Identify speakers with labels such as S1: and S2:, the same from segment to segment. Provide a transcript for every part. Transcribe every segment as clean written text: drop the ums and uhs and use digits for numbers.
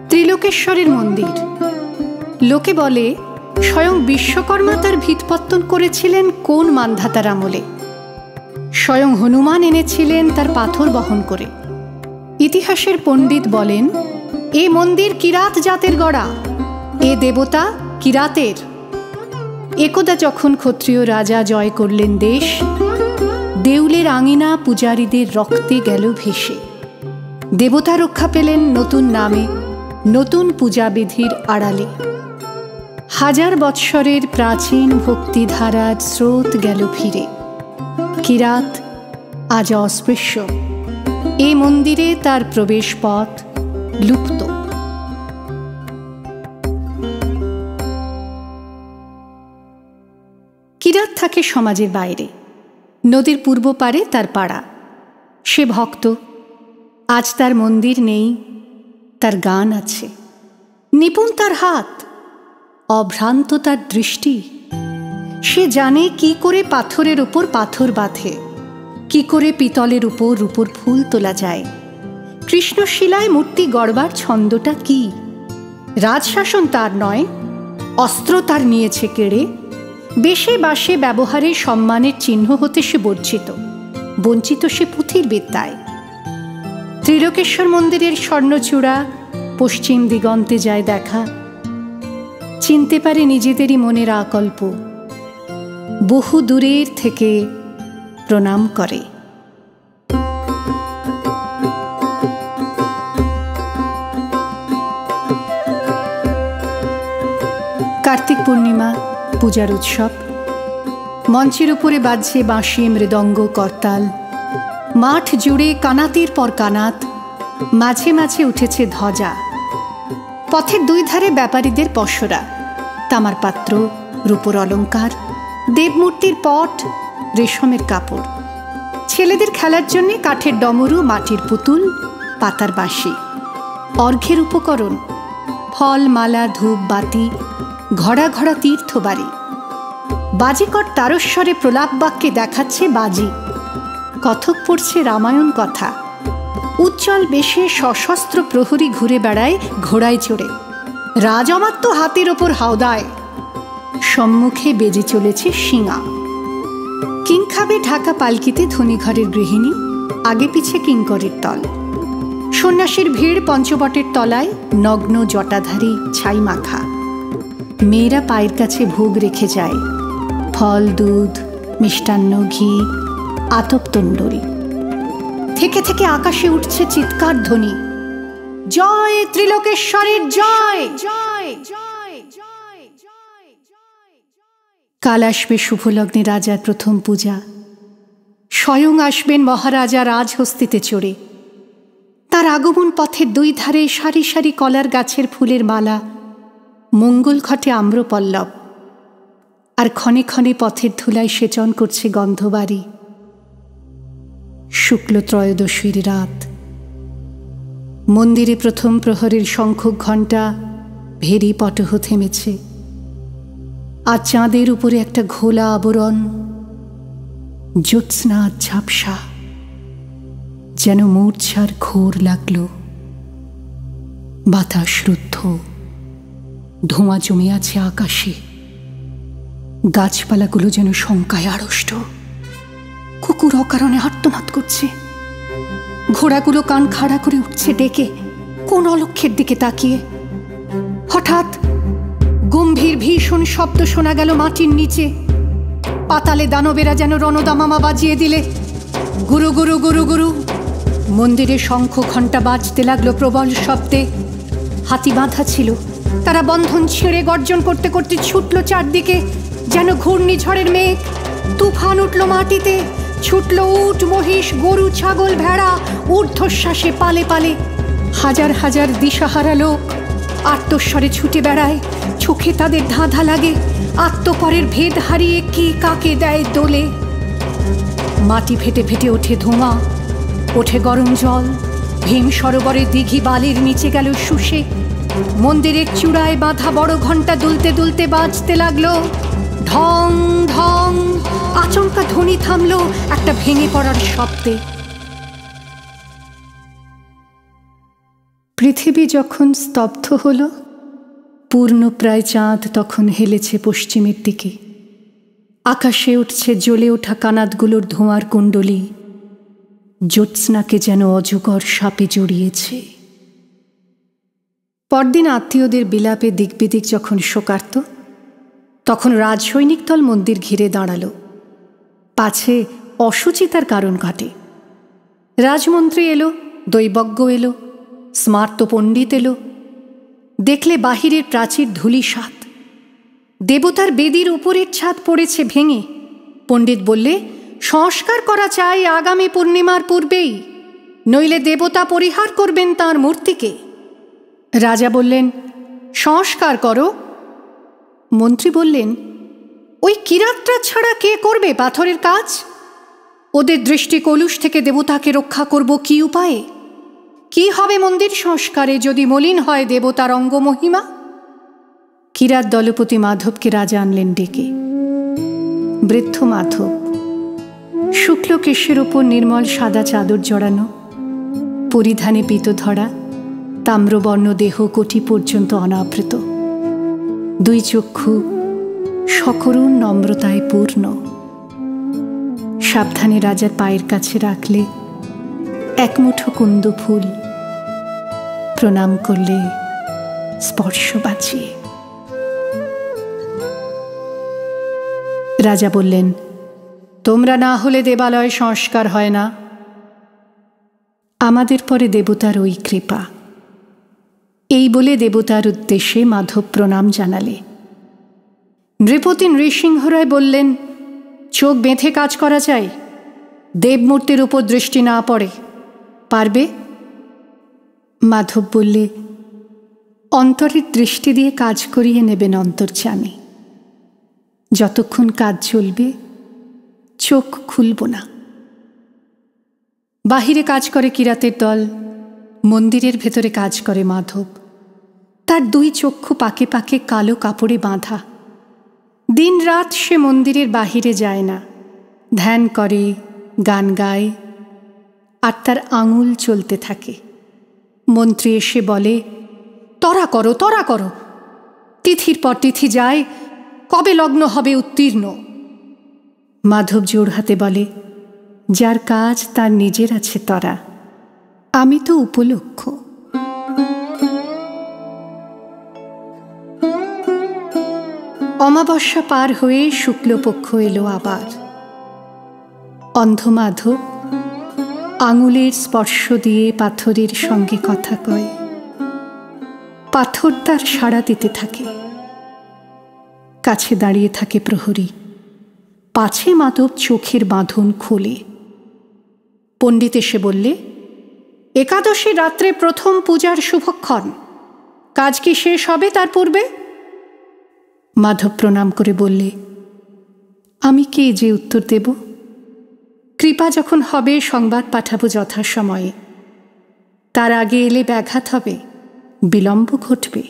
S1: ত্রিলোকেশ্বরের মন্দির। লোকে বলে স্বয়ং বিশ্বকর্মা তার ভিতপত্তন করেছিলেন কোন মান্ধাতার আমলে। স্বয়ং হনুমান এনেছিলেন তার পাথর বহন করে। ইতিহাসের পণ্ডিত বলেন এ মন্দির কিরাত জাতের গড়া, এ দেবতা কিরাতের। একদা যখন ক্ষত্রিয় রাজা জয় করলেন দেশ, দেউলের আঙিনা পূজারীদের রক্তে গেল ভেসে। দেবতা রক্ষা পেলেন নতুন নামে, নতুন পূজাবিধির আড়ালে। হাজার বৎসরের প্রাচীন ভক্তিধারার স্রোত গেল ফিরে। কিরাত আজ অস্পৃশ্য। এই মন্দিরে তার প্রবেশ পথ লুপ্ত। কিরাত থাকে সমাজের বাইরে, নদীর পূর্ব পারে তার পাড়া। সে ভক্ত, আজ তার মন্দির নেই, তার গান আছে। নিপুণ তার হাত, অভ্রান্ত তার দৃষ্টি। সে জানে কি করে পাথরের উপর পাথর বাঁধে, কি করে পিতলের উপর রূপোর ফুল তোলা যায়, কৃষ্ণশিলায় মূর্তি গড়বার ছন্দটা কি। রাজশাসন তার নয়, অস্ত্র তার নিয়েছে কেড়ে। বেশে বাসে ব্যবহারে সম্মানের চিহ্ন হতে সে বঞ্চিত সে পুঁথির বিদ্যায়। ত্রিলোকেশ্বর মন্দিরের স্বর্ণচূড়া পশ্চিম দিগন্তে যায় দেখা। চিনতে পারে নিজেদেরই মনের আকল্প, বহু দূরের থেকে প্রণাম করে। কার্তিক পূর্ণিমা, পূজার উৎসব। মঞ্চের উপরে বাজছে বাঁশি, মৃদঙ্গ, করতাল। মাঠ জুড়ে কানাতের পর কানাত, মাঝে মাঝে উঠেছে ধ্বজা। পথের দুই ধারে ব্যাপারীদের পসরা, তামার পাত্র, রূপোর অলঙ্কার, দেবমূর্তির পট, রেশমের কাপড়। ছেলেদের খেলার জন্যে কাঠের ডমরু, মাটির পুতুল, পাতার বাঁশি। অর্ঘ্যের উপকরণ ফল, মালা, ধূপ, বাতি, ঘড়া ঘড়া তীর্থবাড়ি। বাজিকর তারস্বরে প্রলাপ বাক্যে দেখাচ্ছে বাজি। কথক পড়ছে রামায়ণ কথা। উজ্জ্বল বেশে সশস্ত্র প্রহরী ঘুরে বেড়ায় ঘোড়ায় চড়ে। রাজমাত্য হাতের ওপর হাওদায়, সম্মুখে বেজে চলেছে শিঙা। কিংখাবে ঢাকা পালকিতে ধনীঘরের গৃহিণী, আগে পিছে কিঙ্করের দল। সন্ন্যাসীর ভিড় পঞ্চবটের তলায়, নগ্ন জটাধারী ছাই মাখা। মেয়েরা পায়ের কাছে ভোগ রেখে যায়, ফল, দুধ, মিষ্টান্ন, ঘি, আতপ তণ্ডুল। থেকে থেকে আকাশে উঠছে চিৎকার ধ্বনি, জয় ত্রিলোকেশ্বরের জয়। কাল আসবে শুভলগ্নে রাজার প্রথম পূজা। স্বয়ং আসবেন মহারাজা রাজহস্তিতে চড়ে। তার আগমন পথের দুই ধারে সারি সারি কলার গাছের ফুলের মালা, মঙ্গল ঘটে আম্রপল্লব। আর ক্ষণে ক্ষণে পথের ধুলায় সেচন করছে গন্ধবাড়ি। শুক্ল ত্রয়োদশীর রাত। মন্দিরে প্রথম প্রহরের শঙ্খ ঘণ্টা ভেরি পটহ থেমেছে। আর চাঁদের উপরে একটা ঘোলা আবরণ, জ্যোৎস্না ঝাপসা, যেন মূর্ছার ঘোর লাগল। বাতাস রুদ্ধ, ধোঁয়া জমে আছে আকাশে। গাছপালাগুলো যেন শঙ্কায় আড়ষ্ট। কুকুর অকারণে আর্তনাদ করছে। ঘোড়াগুলো কান খাড়া করে উঠছে ডেকে, কোন অলক্ষ্যের দিকে তাকিয়ে। হঠাৎ গম্ভীর ভীষণ শব্দ শোনা গেল মাটির নিচে। পাতালে দানবেরা যেন রণদামামা বাজিয়ে দিলে। গুরু গুরু গুরু গুরু। মন্দিরে শঙ্খ ঘণ্টা বাজতে লাগলো প্রবল শব্দে। হাতি বাঁধা ছিল, তারা বন্ধন ছেড়ে গর্জন করতে করতে ছুটল চারদিকে, যেন ঘূর্ণিঝড়ের মেঘ। তুফান উঠল মাটিতে, ছুটল উট, মহিষ, গরু, ছাগল, ভেড়া, ঊর্ধ্বশ্বাসে পালে পালে। হাজার হাজার দিশাহারা লোক আত্মস্বরে ছুটে বেড়ায়। চোখে তাদের ধাঁধা লাগে, আত্মপরের ভেদ হারিয়ে কে কাকে দেয় দোলে। মাটি ফেটে ফেটে ওঠে ধোঁয়া, ওঠে গরম জল। ভীম সরোবরের দিঘি বালির নিচে গেল শুষে। মন্দিরের চূড়ায় বাঁধা বড় ঘণ্টা দুলতে দুলতে বাজতে লাগলো, ঢং ঢং। আচমকা ধ্বনি থামলো একটা ভেঙে পড়ার শব্দে। পৃথিবী যখন স্তব্ধ হল, পূর্ণপ্রায় চাঁদ তখন হেলেছে পশ্চিমের দিকে। আকাশে উঠছে জ্বলে ওঠা কানাতগুলোর ধোঁয়ার কুণ্ডলী, জ্যোৎস্নাকে যেন অজগর সাপে জড়িয়েছে। পরদিন আত্মীয়দের বিলাপে দিকবিদিক যখন শোকার্ত, তখন রাজসৈনিক দল মন্দির ঘিরে দাঁড়াল, পাছে অসুচিতার কারণ ঘটে। রাজমন্ত্রী এলো, দৈবজ্ঞ এলো, স্মার্ত পণ্ডিত এলো। দেখলে বাহিরের প্রাচীর ধূলিসাৎ, দেবতার বেদির উপরের ছাদ পড়েছে ভেঙে। পণ্ডিত বললে, সংস্কার করা চাই আগামী পূর্ণিমার পূর্বেই, নইলে দেবতা পরিহার করবেন তাঁর মূর্তিকে। রাজা বললেন, সংস্কার করো। মন্ত্রী বললেন, ওই কিরাতরা ছাড়া কে করবে পাথরের কাজ? ওদের দৃষ্টি কলুষ থেকে দেবতাকে রক্ষা করব কি উপায়ে? কি হবে মন্দির সংস্কারে যদি মলিন হয় দেবতার অঙ্গমহিমা? কিরাত দলপতি মাধবকে রাজা আনলেন ডেকে। বৃদ্ধ মাধব, শুক্ল কেশের ওপর নির্মল সাদা চাদর জড়ানো, পরিধানে পিত ধরা, তাম্রবর্ণ দেহ কোটি পর্যন্ত অনাবৃত, দুই চক্ষু সকরুণ নম্রতায় পূর্ণ। সাবধানে রাজার পায়ের কাছে রাখলে এক মুঠো কুন্দ ফুল, প্রণাম করলে স্পর্শ বাঁচিয়ে। রাজা বললেন, তোমরা না হলে দেবালয় সংস্কার হয় না। আমাদের পরে দেবতার ওই কৃপা। এই বলে দেবতার উদ্দেশ্যে মাধব প্রণাম জানালে। নৃপতি নৃসিংহ রায় বললেন, চোখ বেঁধে কাজ করা চাই, দেবমূর্তির উপর দৃষ্টি না পড়ে, পারবে? মাধব বললে, অন্তরের দৃষ্টি দিয়ে কাজ করিয়ে নেবেন অন্তর্যামী। যতক্ষণ কাজ চলবে চোখ খুলব না। বাহিরে কাজ করে কিরাতের দল, মন্দিরের ভেতরে কাজ করে মাধব। তার দুই চক্ষু পাকে পাকে কালো কাপড়ে বাঁধা। দিন রাত সে মন্দিরের বাহিরে যায় না, ধ্যান করে, গান গায়, আর তার আঙুল চলতে থাকে। মন্ত্রী এসে বলে, তরা করো, তরা করো। তিথির পর তিথি যায়, কবে লগ্ন হবে উত্তীর্ণ? মাধব জোর হাতে বলে, যার কাজ তার নিজের আছে তরা, আমি তো উপলক্ষ। অমাবস্যা পার হয়ে শুক্লপক্ষ এলো আবার। অন্ধ মাধব আঙুলের স্পর্শ দিয়ে পাথরের সঙ্গে কথা কয়। পাথর তার সাড়া দিতে থাকে। কাছে দাঁড়িয়ে থাকে প্রহরী, পাছে মাধব চোখের বাঁধন খোলে। পণ্ডিত এসে বললে, একাদশী রাত্রে প্রথম পূজার শুভক্ষণ, কাজ কি শেষ হবে তার পূর্বে? মাধব প্রণাম করে বললে, আমি কে যে উত্তর দেব? কৃপা যখন হবে সংবাদ পাঠাবো যথাসময়ে। তার আগে এলে ব্যাঘাত হবে, বিলম্ব ঘটবে।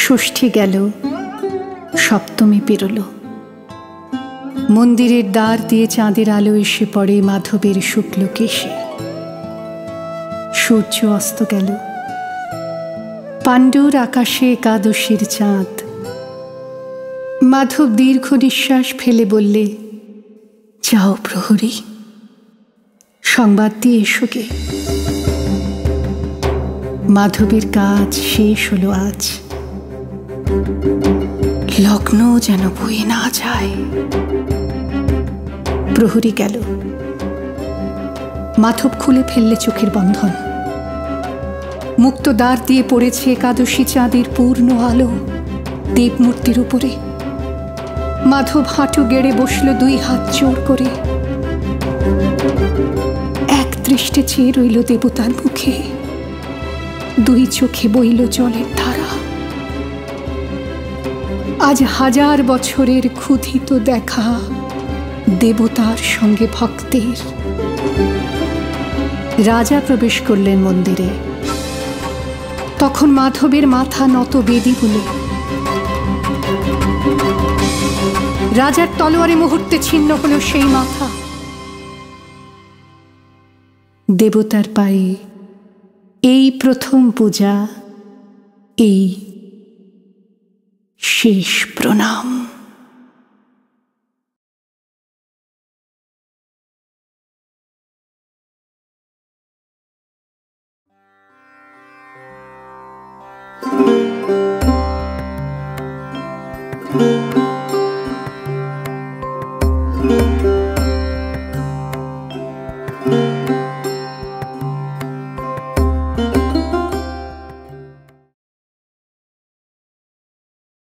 S1: ষষ্ঠী গেল, সপ্তমী পেরোল। মন্দিরের দ্বার দিয়ে চাঁদের আলো এসে পড়ে মাধবের শুক্ল কেশে। সূর্য অস্ত গেল। পাণ্ডুর আকাশে একাদশীর চাঁদ। মাধব দীর্ঘ নিঃশ্বাস ফেলে বললে, যাও প্রহরী, সংবাদ দিয়ে এসো গে। মাধবের কাজ শেষ হলো আজ, লগ্ন যেন বয়ে না যায়। প্রহরী গেল। মাধব খুলে ফেললে চোখের বন্ধন। মুক্ত দ্বার দিয়ে পড়েছে একাদশী চাঁদের পূর্ণ আলো দেবমূর্তির উপরে। মাধব হাঁটু গেড়ে বসল দুই হাত জোর করে। এক দৃষ্টে চেয়ে রইল দেবতার মুখে, দুই চোখে বইল জলের ধারা। আজ 1000 বছরের ক্ষুধিত দেখা দেবতার সঙ্গে ভক্তের। রাজা প্রবেশ করলেন মন্দিরে। তখন মাধবের মাথা নত বেদি বলে। রাজার তলোয়ারে মুহূর্তে ছিন্ন হল সেই মাথা। দেবতার পায়ে এই প্রথম পূজা, এই শেষ প্রণাম।